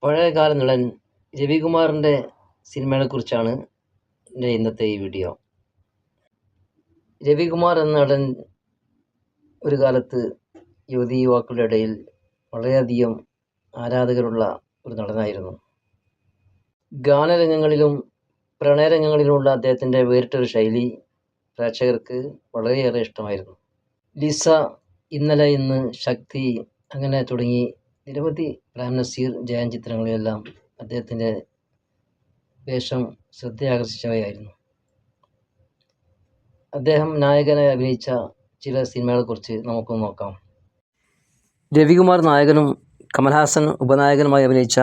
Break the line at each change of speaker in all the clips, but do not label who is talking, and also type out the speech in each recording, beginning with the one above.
പഴയകാല നടൻ രവികുമാറിൻ്റെ സിനിമകളെക്കുറിച്ചാണ് എൻ്റെ ഇന്നത്തെ ഈ വീഡിയോ. രവികുമാർ എന്ന നടൻ ഒരു കാലത്ത് യുവതീ യുവാക്കളുടെ ഇടയിൽ വളരെയധികം ആരാധകരുള്ള ഒരു നടനായിരുന്നു. ഗാനരംഗങ്ങളിലും പ്രണയരംഗങ്ങളിലുമുള്ള അദ്ദേഹത്തിൻ്റെ വേറിട്ടൊരു ശൈലി പ്രേക്ഷകർക്ക് വളരെയേറെ ഇഷ്ടമായിരുന്നു. ലിസ, ഇന്നലെ ഇന്ന്, ശക്തി അങ്ങനെ തുടങ്ങി നിരവധി പ്രേംനസീർ, ജയൻ ചിത്രങ്ങളിലെല്ലാം അദ്ദേഹത്തിൻ്റെ വേഷം ശ്രദ്ധയാകർഷിച്ചവയായിരുന്നു. അദ്ദേഹം നായകനായി അഭിനയിച്ച ചില സിനിമകളെക്കുറിച്ച് നമുക്കൊന്ന് നോക്കാം. രവികുമാർ നായകനും കമൽഹാസൻ ഉപനായകനുമായി അഭിനയിച്ച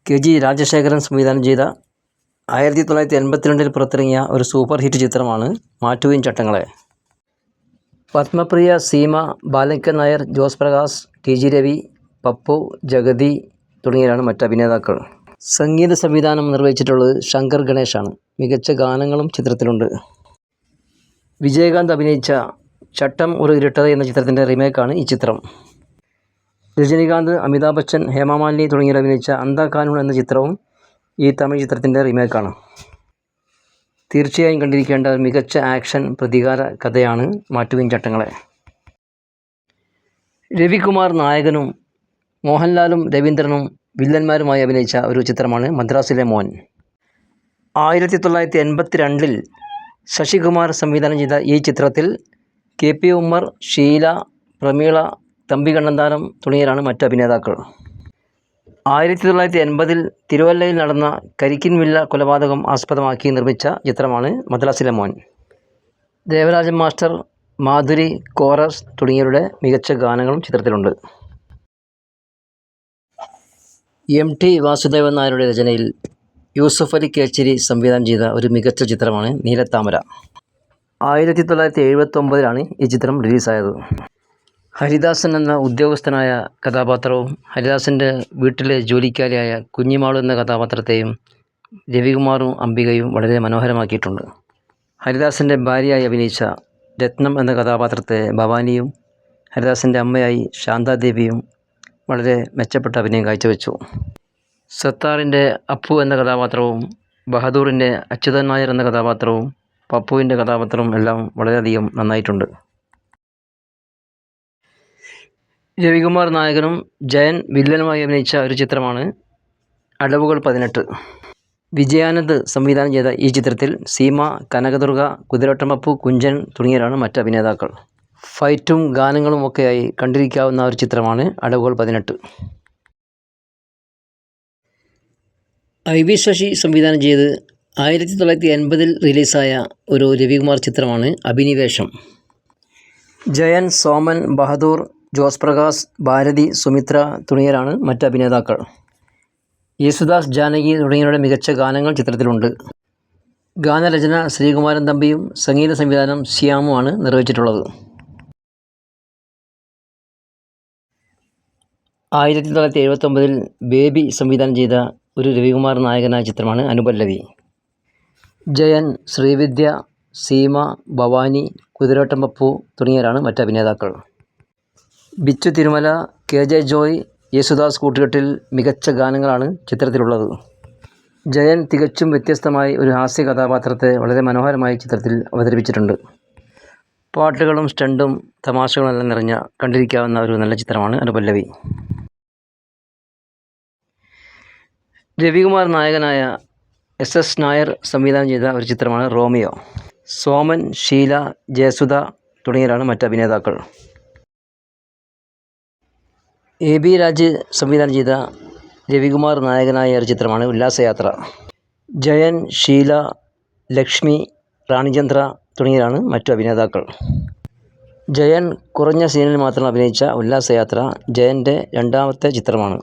KG രാജശേഖരൻ സംവിധാനം ചെയ്ത 1982 പുറത്തിറങ്ങിയ ഒരു സൂപ്പർ ഹിറ്റ് ചിത്രമാണ് മാറ്റുവിൻ ചട്ടങ്ങളെ. പത്മപ്രിയ, സീമ, ബാലക്കൻ നായർ, ജോസ് പ്രകാശ്, TG രവി, പപ്പു, ജഗതി തുടങ്ങിയവരാണ് മറ്റ് അഭിനേതാക്കൾ. സംഗീത സംവിധാനം നിർവഹിച്ചിട്ടുള്ളത് ശങ്കർ ഗണേഷാണ്. മികച്ച ഗാനങ്ങളും ചിത്രത്തിലുണ്ട്. വിജയകാന്ത് അഭിനയിച്ച ചട്ടം ഒരു ഇരുട്ടത് എന്ന ചിത്രത്തിൻ്റെ റീമേക്കാണ് ഈ ചിത്രം. രജനികാന്ത്, അമിതാഭ് ബച്ചൻ, ഹേമമാലിനി തുടങ്ങിയവർ അഭിനയിച്ച അന്ധാ കാനൂൺ എന്ന ചിത്രവും ഈ തമിഴ് ചിത്രത്തിൻ്റെ റീമേക്കാണ്. തീർച്ചയായും കണ്ടിരിക്കേണ്ട ഒരു മികച്ച ആക്ഷൻ പ്രതികാര കഥയാണ് മാറ്റുവിൻ ചട്ടങ്ങളെ. രവികുമാർ നായകനും മോഹൻലാലും രവീന്ദ്രനും വില്ലന്മാരുമായി അഭിനയിച്ച ഒരു ചിത്രമാണ് മദ്രാസിലെ മോൻ. 1982 ശശികുമാർ സംവിധാനം ചെയ്ത ഈ ചിത്രത്തിൽ KP ഉമ്മർ, ഷീല, പ്രമീള, തമ്പി കണ്ണന്താനം തുടങ്ങിയവരാണ് മറ്റ് അഭിനേതാക്കൾ. 1980 തിരുവല്ലയിൽ നടന്ന കരിക്കിൻ വില്ല കൊലപാതകം ആസ്പദമാക്കി നിർമ്മിച്ച ചിത്രമാണ് മദ്രാസിലെ മോൻ. ദേവരാജൻ മാസ്റ്റർ, മാധുരി, കോറസ് തുടങ്ങിയവരുടെ മികച്ച ഗാനങ്ങളും ചിത്രത്തിലുണ്ട്. MT വാസുദേവൻ നായരുടെ രചനയിൽ യൂസഫ് അലി കേച്ചേരി സംവിധാനം ചെയ്ത ഒരു മികച്ച ചിത്രമാണ് നീലത്താമര. 1979 ഈ ചിത്രം റിലീസായത്. ഹരിദാസൻ എന്ന ഉദ്യോഗസ്ഥനായ കഥാപാത്രവും ഹരിദാസൻ്റെ വീട്ടിലെ ജോലിക്കാരിയായ കുഞ്ഞിമാളു എന്ന കഥാപാത്രത്തെയും രവികുമാറും അംബികയും വളരെ മനോഹരമാക്കിയിട്ടുണ്ട്. ഹരിദാസൻ്റെ ഭാര്യയായി അഭിനയിച്ച രത്നം എന്ന കഥാപാത്രത്തെ ഭവാനിയും ഹരിദാസൻ്റെ അമ്മയായി ശാന്താദേവിയും വളരെ മെച്ചപ്പെട്ട അഭിനയം കാഴ്ചവെച്ചു. സത്താറിൻ്റെ അപ്പു എന്ന കഥാപാത്രവും ബഹദൂറിൻ്റെ അച്യുതൻ നായർ എന്ന കഥാപാത്രവും പപ്പുവിൻ്റെ കഥാപാത്രവും എല്ലാം വളരെയധികം നന്നായിട്ടുണ്ട്. രവികുമാർ നായകനും ജയൻ വില്ലനുമായി അഭിനയിച്ച ഒരു ചിത്രമാണ് അടവുകൾ 18. വിജയാനന്ദ് സംവിധാനം ചെയ്ത ഈ ചിത്രത്തിൽ സീമ, കനകദുർഗ, കുതിരവട്ടം പപ്പു, കുഞ്ചൻ തുടങ്ങിയവരാണ് മറ്റ് അഭിനേതാക്കൾ. ഫൈറ്റും ഗാനങ്ങളും ഒക്കെയായി കണ്ടിരിക്കാവുന്ന ഒരു ചിത്രമാണ് അടവുകൾ 18. IV ശശി സംവിധാനം ചെയ്ത് 1980 റിലീസായ ഒരു രവികുമാർ ചിത്രമാണ് അഭിനിവേശം. ജയൻ, സോമൻ, ബഹദൂർ, ജോസ് പ്രകാശ്, ഭാരതി, സുമിത്ര തുടങ്ങിയവരാണ് മറ്റ് അഭിനേതാക്കൾ. യേശുദാസ്, ജാനകി തുടങ്ങിയവരുടെ മികച്ച ഗാനങ്ങൾ ചിത്രത്തിലുണ്ട്. ഗാനരചന ശ്രീകുമാരൻ തമ്പിയും സംഗീത സംവിധാനം ശ്യാമുമാണ് നിർവഹിച്ചിട്ടുള്ളത്. 1979 ബേബി സംവിധാനം ചെയ്ത ഒരു രവികുമാർ നായകനായ ചിത്രമാണ് അനുപല്ലവി. ജയൻ, ശ്രീവിദ്യ, സീമ, ഭവാനി, കുതിരവട്ടം പപ്പു തുടങ്ങിയവരാണ് മറ്റ് അഭിനേതാക്കൾ. ബിച്ചു തിരുമല, KJ ജോയ്, യേശുദാസ് കൂട്ടുകെട്ടിൽ മികച്ച ഗാനങ്ങളാണ് ചിത്രത്തിലുള്ളത്. ജയൻ തികച്ചും വ്യത്യസ്തമായി ഒരു ഹാസ്യ കഥാപാത്രത്തെ വളരെ മനോഹരമായി ചിത്രത്തിൽ അവതരിപ്പിച്ചിട്ടുണ്ട്. പാട്ടുകളും സ്റ്റണ്ടും തമാശകളും എല്ലാം നിറഞ്ഞ കണ്ടിരിക്കാവുന്ന ഒരു നല്ല ചിത്രമാണ് അനുപല്ലവി. രവികുമാർ നായകനായ SS നായർ സംവിധാനം ചെയ്ത ഒരു ചിത്രമാണ് റോമിയോ. സോമൻ, ഷീല, ജയസുധ തുടങ്ങിയവരാണ് മറ്റ് അഭിനേതാക്കൾ. AB രാജ് സംവിധാനം ചെയ്ത രവികുമാർ നായകനായ ഒരു ചിത്രമാണ് ഉല്ലാസയാത്ര. ജയൻ, ഷീല, ലക്ഷ്മി, റാണിചന്ദ്ര തുടങ്ങിയവരാണ് മറ്റു അഭിനേതാക്കൾ. ജയൻ കുറഞ്ഞ സീനിൽ മാത്രം അഭിനയിച്ച ഉല്ലാസയാത്ര ജയൻ്റെ രണ്ടാമത്തെ ചിത്രമാണ്.